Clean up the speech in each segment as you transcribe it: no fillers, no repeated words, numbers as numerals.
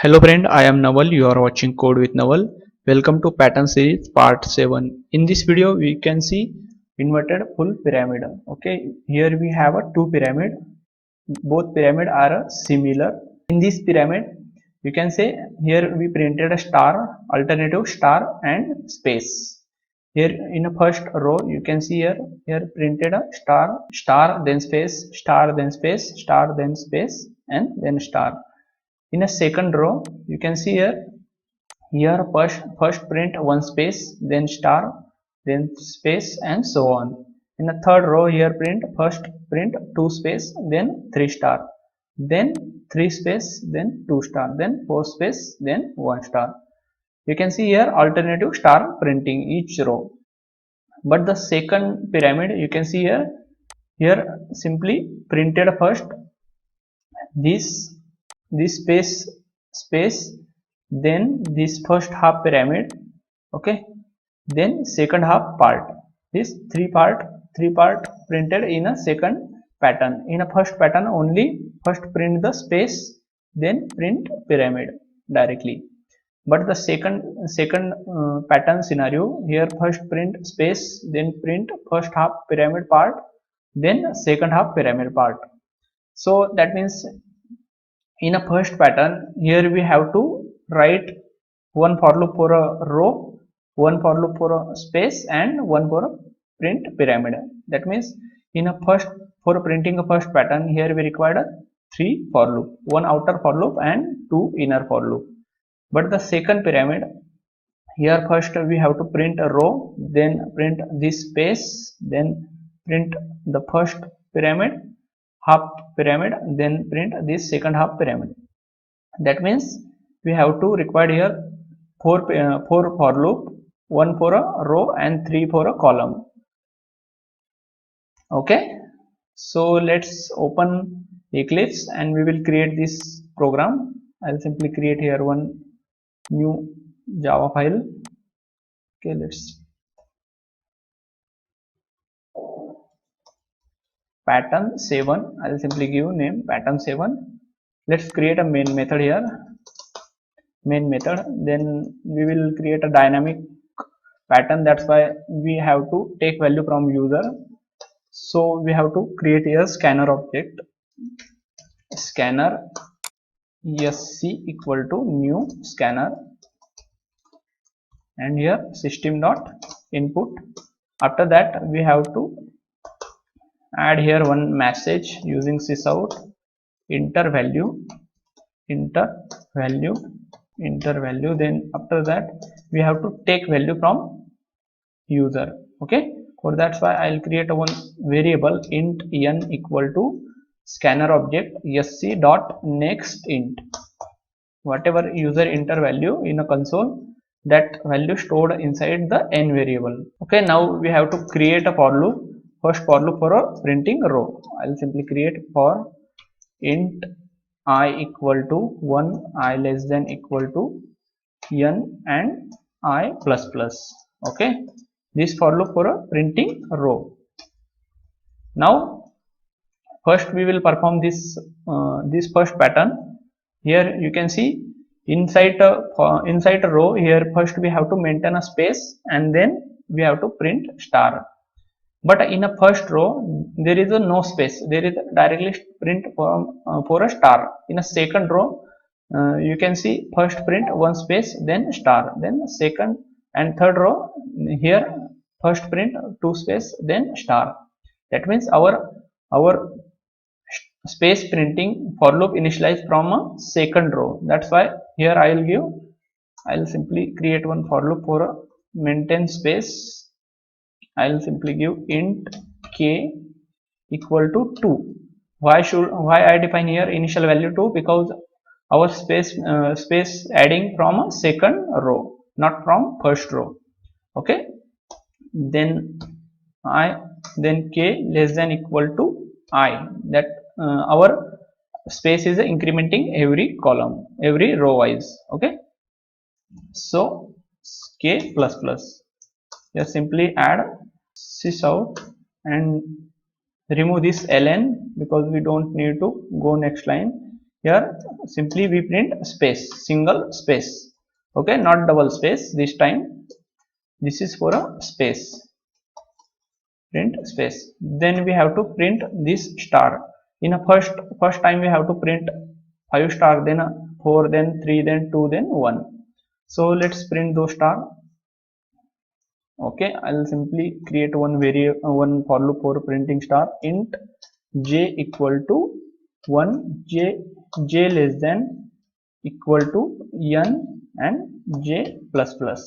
Hello friend, I am Naval. You are watching Code with Naval. Welcome to pattern series part 7. In this video we can see inverted full pyramid. Okay, here we have a two pyramid. Both pyramid are similar. In this pyramid you can say here we printed a star, alternative star and space. Here in the first row you can see here printed a star, star then space, star then space, star then space and then star. In a second row you can see here first print one space, then star, then space and so on. In the third row here first print two space, then three star, then three space, then two star, then four space, then one star. You can see here alternative star printing each row. But the second pyramid you can see here simply printed first this space, then this first half pyramid, okay, then second half part. This three part printed in a second pattern. In a first pattern only first print the space, then print pyramid directly. But the second pattern scenario, here first print space, then print first half pyramid part, then second half pyramid part. So that means in a first pattern here we have to write one for loop for a row, one for loop for a space and one for a print pyramid. That means in a first, for printing a first pattern here we required a three for loop, one outer for loop and two inner for loop. But the second pyramid, here first we have to print a row, then print this space, then print the first pyramid half pyramid, then print this second half pyramid. That means we have to require here four for loop, one for a row and three for a column. Okay, so let's open Eclipse and we will create this program. I'll simply create here one new Java file. Okay, let's pattern 7. I'll simply give name pattern 7. Let's create a main method here, main method. Then we will create a dynamic pattern. That's why we have to take value from user. So we have to create a scanner object, scanner sc equal to new scanner, and here system dot input. After that we have to add here one message using sysout enter value, enter value, enter value. Then after that we have to take value from user. Okay, for that's why I'll create a one variable int n equal to scanner object sc dot next int. Whatever user enter value in a console, that value stored inside the n variable. Okay, now we have to create a for loop. First for loop for a printing row. I'll simply create for int I equal to 1, I less than equal to n and I plus plus. Okay, this for loop for a printing row. Now first we will perform this first pattern. Here you can see inside a row, here first we have to maintain a space and then we have to print star. But in a first row there is a no space, there is directly print for a star. In a second row you can see first print one space, then star, then second and third row here first print two space, then star. That means our space printing for loop initialized from a second row. That's why here I'll simply create one for loop for a maintain space. I'll simply give int k equal to 2. Why I define here initial value 2? Because our space adding from a second row, not from first row. Okay, then k less than equal to I. That our space is incrementing every column, every row wise. Okay, so k plus plus. Just simply add sysout and remove this ln because we don't need to go next line. here simply we print space, single space, okay, not double space this time. This is for a space, print space. Then we have to print this star. In a first time we have to print 5 star, then 4, then 3, then 2, then 1. So let's print those star. Okay, I'll simply create one for loop for printing star. Int j equal to 1, j less than equal to n and j plus plus.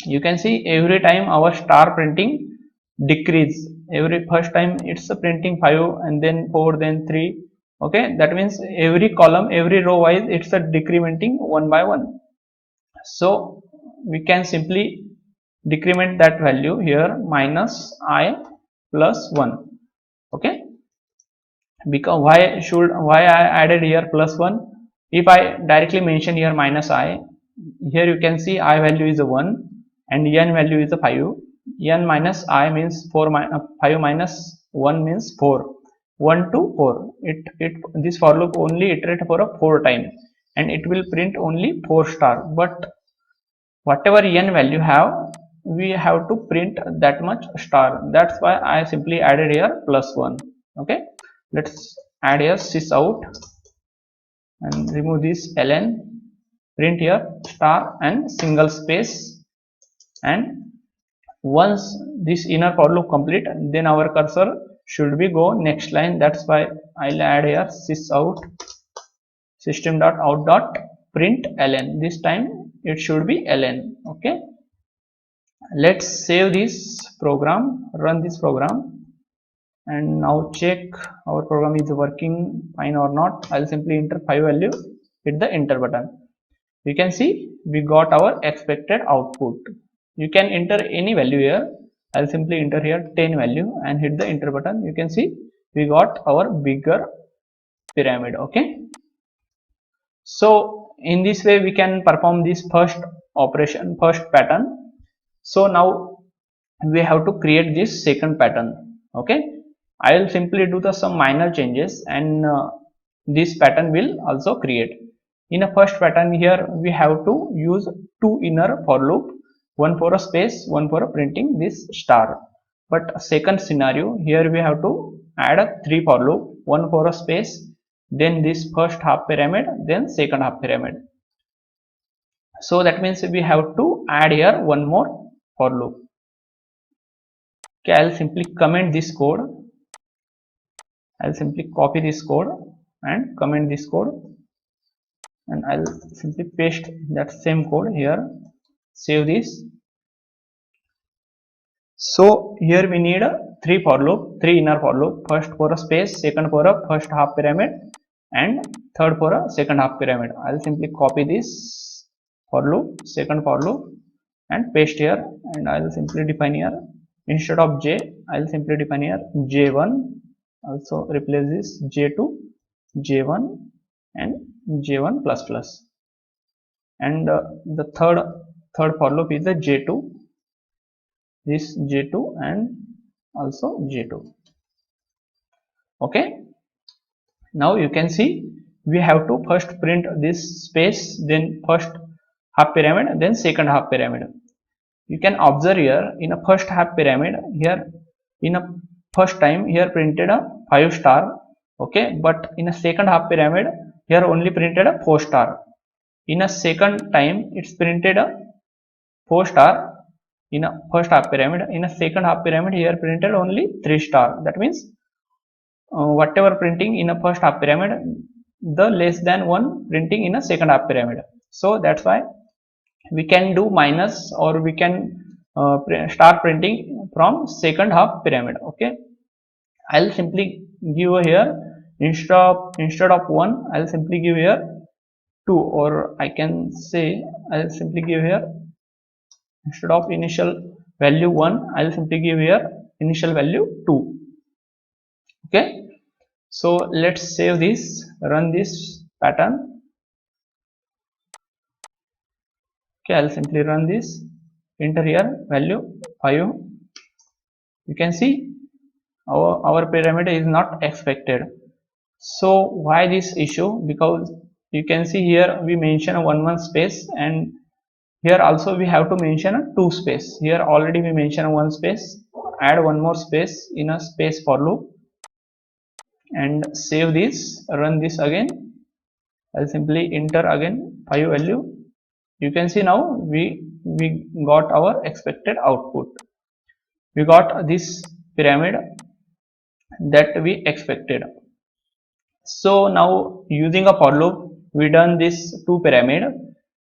You can see every time our star printing decrease. Every first time it's printing 5 and then 4, then 3. Okay, that means every column, every row wise it's decrementing one by one. So we can simply decrement that value here, minus I plus 1. okay, because why I added here plus 1? If I directly mention here minus I, here you can see I value is a 1 and n value is a 5. N minus I means 5 minus 1 means 4. 1 to 4. This for loop only iterate for a 4 time and it will print only 4 star. But whatever n value have, we have to print that much star. That's why I simply added here plus 1. Okay, let's add here sysout and remove this ln, print here star and single space. And once this inner for loop complete, then our cursor should be go next line. That's why I'll add here sysout system.out.println. This time it should be ln. Okay, let's save this program, run this program, and now check our program is working fine or not. I'll simply enter 5 value, hit the enter button. You can see we got our expected output. You can enter any value here. I'll simply enter here 10 value and hit the enter button. You can see we got our bigger pyramid. Okay, so in this way we can perform this first operation, first pattern. So now we have to create this second pattern. Okay, I will simply do some minor changes and this pattern will also create. In a first pattern here we have to use 2 inner for loop, one for a space, one for a printing this star. But second scenario here we have to add a 3 for loop, one for a space, then this first half pyramid, then second half pyramid. So that means we have to add here one more for loop. Okay, I'll simply comment this code. I'll simply copy this code and comment this code, and I'll simply paste that same code here. Save this. So here we need a 3 for loop, 3 inner for loop. First for a space, second for a first half pyramid, and third for a second half pyramid. I'll simply copy this for loop, second for loop, and paste here, and I'll simply define here instead of j, I'll simply define here j1. Also replace this j2, j1 and j1 plus plus, and the third for loop is the j2, this j2 and also j2. Okay, now you can see we have to first print this space, then first half pyramid, then second half pyramid. You can observe here in a first half pyramid, here in a first time here printed a 5 star. Okay, but in a second half pyramid here only printed a 4 star. In a second time it's printed a 4 star in a first half pyramid. In a second half pyramid here printed only 3 star. That means whatever printing in a first half pyramid, the less than 1 printing in a second half pyramid. So that's why we can do minus, or we can start printing from second half pyramid. Okay, I'll simply give here instead of 1, I'll simply give here 2, or I can say I'll simply give here instead of initial value 1, I'll simply give here initial value 2. Okay, so let's save this, run this pattern. Okay, I'll simply run this, enter here value 5. You can see our pyramid is not expected. So why this issue? Because you can see here we mention a 1 space, and here also we have to mention a 2 space. Here already we mention a 1 space, add one more space in a space for loop, and save this, run this again. I'll simply enter again 5 value. You can see now we got our expected output. We got this pyramid that we expected. So now using a for loop we done this two pyramid.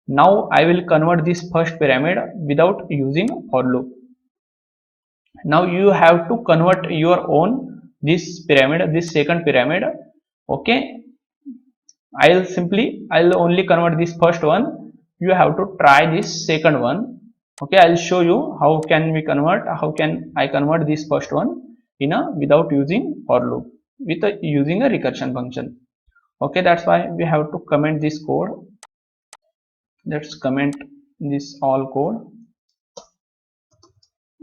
Now I will convert this first pyramid without using for loop. Now you have to convert your own this pyramid, this second pyramid. Okay, I'll only convert this first one. You have to try this second one. Okay, I'll show you how can I convert this first one in a without using for loop with using a recursion function. Okay, that's why we have to comment this code. Let's comment this all code.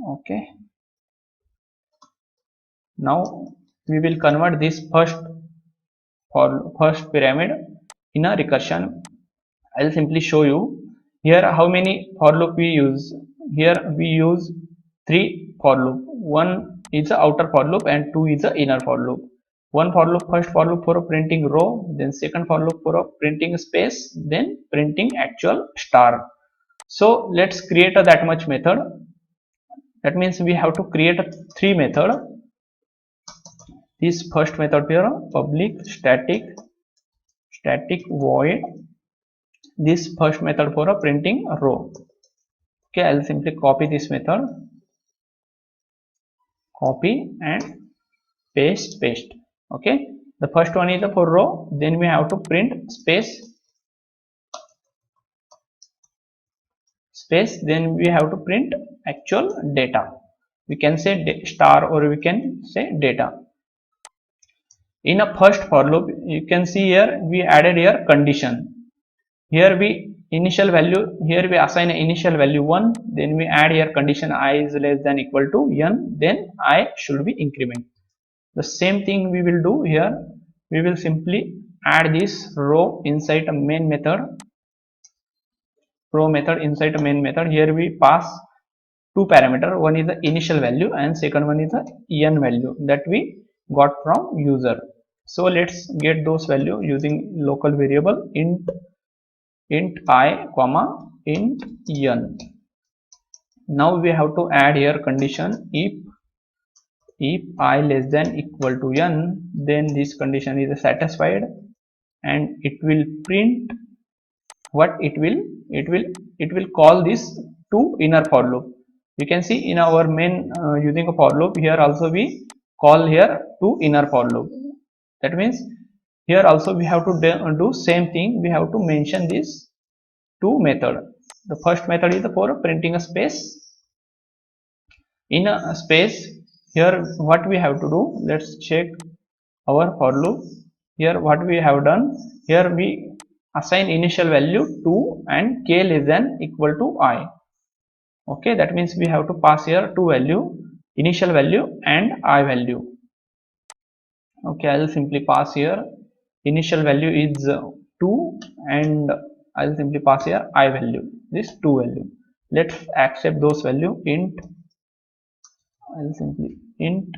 Okay, now we will convert this first pyramid in a recursion. I'll simply show you here how many for loop we use. Here we use 3 for loop. One is the outer for loop and 2 is the inner for loop. One for loop, first for loop for a printing row, then second for loop for a printing space, then printing actual star. So let's create that much method. That means we have to create 3 method. This first method here, public static void, this first method for a printing row. Okay, I'll simply copy this method, copy and paste. Okay, the first one is the for row, then we have to print space, then we have to print actual data. We can say star or we can say data. In a first for loop you can see here we added here condition. Here we initial value, here we assign an initial value 1, then we add here condition I is less than equal to n, then I should be increment. The same thing we will do here. We will simply add this row inside a main method, inside a main method. Here we pass two parameter, one is the initial value and second one is the n value that we got from user. So let's get those value using local variable int I comma int n. Now we have to add here condition if I less than equal to n, then this condition is satisfied and it will print what it will call this to inner for loop. You can see in our main using a for loop, here also we call here to inner for loop. That means here also we have to do same thing. We have to mention this two method. The first method is for printing a space. In a space, here what we have to do, let's check our for loop. Here what we have done, here we assign initial value 2 and k less than equal to I. Okay, that means we have to pass here two value, initial value and I value. Okay, I will simply pass here initial value is 2 and I will simply pass here I value, this 2 value. Let's accept those value int, I will simply int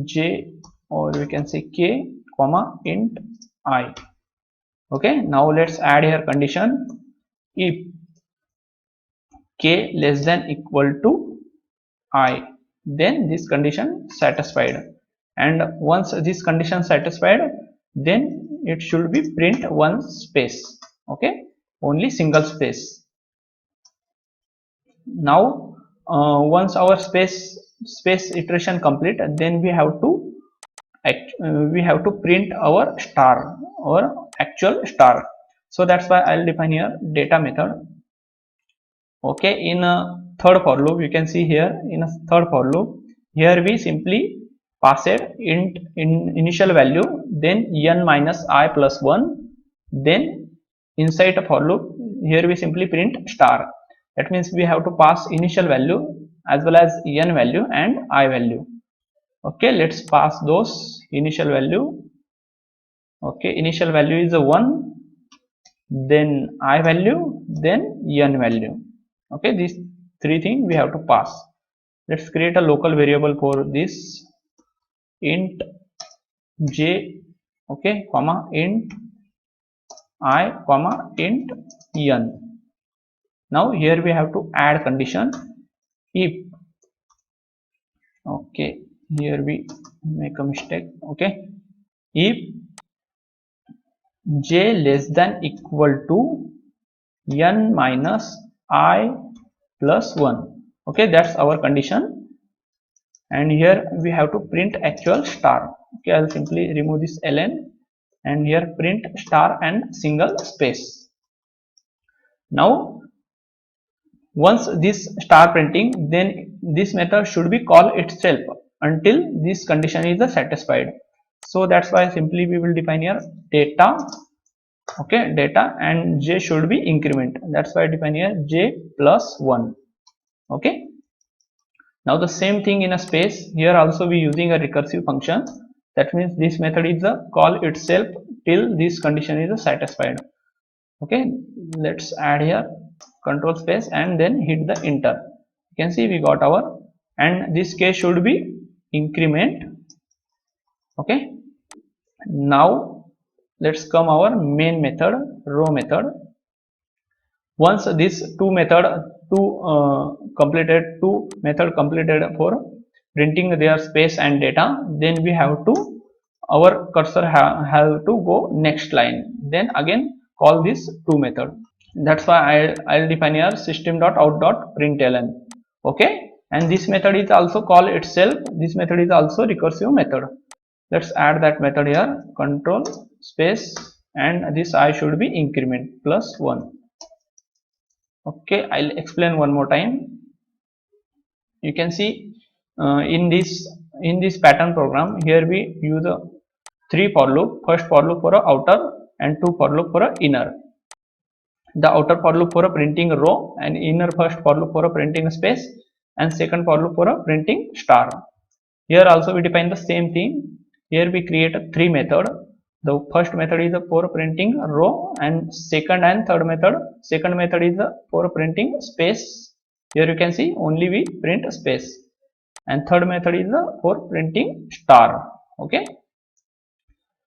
j or we can say k comma int I. Okay, now let's add here condition if k less than equal to I, then this condition satisfied, and once this condition satisfied, then it should be print one space. Okay, only single space. Now once our space iteration complete, then we have to print our star or actual star. So that's why I'll define here data method. Okay, in a third for loop you can see here in a third for loop, here we simply pass it int in initial value, then n minus I plus 1, then inside a for loop here we simply print star. That means we have to pass initial value as well as n value and I value. Okay, let's pass those initial value. Okay, initial value is a 1, then I value, then n value. Okay, these three things we have to pass. Let's create a local variable for this, int j, okay, comma int I, comma int n. Now here we have to add condition if, okay, here we make a mistake. Okay, if j less than equal to n minus I plus 1. Okay, that's our condition, and here we have to print actual star. Okay, I'll simply remove this ln and here print star and single space. Now once this star printing, then this method should be called itself until this condition is satisfied. So that's why simply we will define here data. Okay, data, and j should be increment. That's why I define here j plus 1. Okay, now the same thing in a space. Here also we using a recursive function. That means this method is call itself till this condition is satisfied. Okay, let's add here control space and then hit the enter. You can see we got our, and this case should be increment. Okay, now let's come our main method, row method. Once this two method completed for printing their space and data, then we have to, our cursor have to go next line, then again call this two method. That's why I'll define here system.out.println. Okay, and this method is also call itself. This method is also recursive method. Let's add that method here, control space, and this I should be increment plus 1. Okay, I'll explain one more time. You can see in this pattern program, here we use a 3 for loop. First for loop for a outer and 2 for loop for a inner. The outer for loop for a printing row, and inner first for loop for a printing space, and second for loop for a printing star. Here also we define the same thing. Here we create a 3 method. The first method is for printing row, and second and third method. Second method is for printing space. Here you can see only we print space, and third method is for printing star. Okay,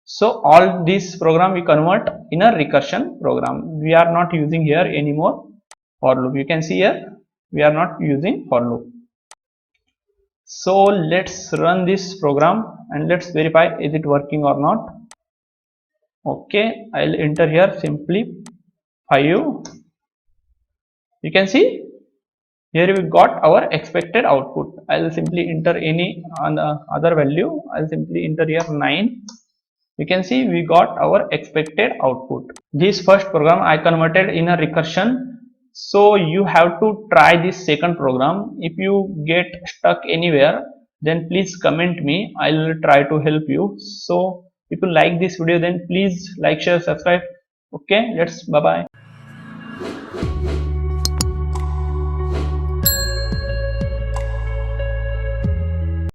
so all this program we convert in a recursion program. We are not using here anymore for loop. You can see here we are not using for loop. So let's run this program and let's verify is it working or not. Okay, I'll enter here simply 5. You can see here we got our expected output. I'll simply enter any other value. I'll simply enter here 9. You can see we got our expected output. This first program I converted in a recursion. So you have to try this second program. If you get stuck anywhere, then please comment me. I'll try to help you. So if you like this video, then please like, share, subscribe. Okay, let's bye bye.